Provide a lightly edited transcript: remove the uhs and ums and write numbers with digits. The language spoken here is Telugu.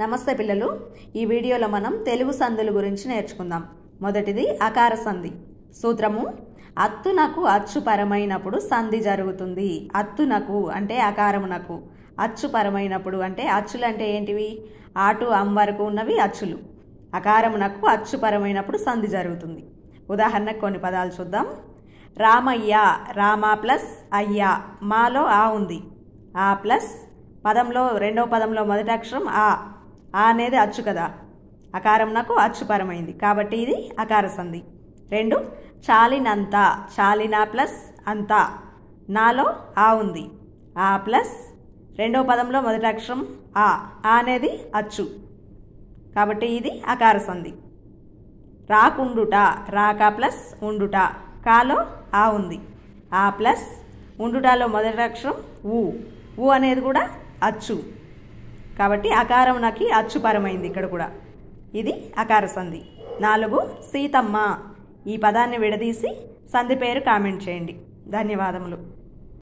నమస్తే పిల్లలు, ఈ వీడియోలో మనం తెలుగు సందుల గురించి నేర్చుకుందాం. మొదటిది అకార సంధి. సూత్రము: అత్తునకు అచ్చుపరమైనప్పుడు సంధి జరుగుతుంది. అత్తునకు అంటే అకారమునకు, అచ్చుపరమైనప్పుడు అంటే అచ్చులు అంటే ఏంటివి? ఆటు అం వరకు ఉన్నవి అచ్చులు. అకారమునకు అచ్చుపరమైనప్పుడు సంధి జరుగుతుంది. ఉదాహరణకు కొన్ని పదాలు చూద్దాం. రామయ్య, రామ ప్లస్ అయ్య, మాలో ఆ ఉంది. ఆ ప్లస్ పదంలో రెండవ పదంలో మొదటి అక్షరం ఆ అనేది అచ్చు కదా, అకారంనకు అచ్చుపరమైంది కాబట్టి ఇది అకార సంధి. 2 చాలినంత, చాలిన ప్లస్ అంత, నాలో ఆ ఉంది. ఆ ప్లస్ రెండవ పదంలో మొదటి అక్షరం ఆ అనేది అచ్చు కాబట్టి ఇది అకార సంధి. రాకుండుట, రాక ప్లస్ ఉండుట, కాలో ఆ ఉంది. ఆ ప్లస్ ఉండుటలో మొదటి అక్షరం ఊ అనేది కూడా అచ్చు కాబట్టి అకారంనకి అచ్చుపరమైంది ఇక్కడ కూడా. ఇది అకార సంధి. 4 సీతమ్మ. ఈ పదాన్ని విడదీసి సంధి పేరు కామెంట్ చేయండి. ధన్యవాదములు.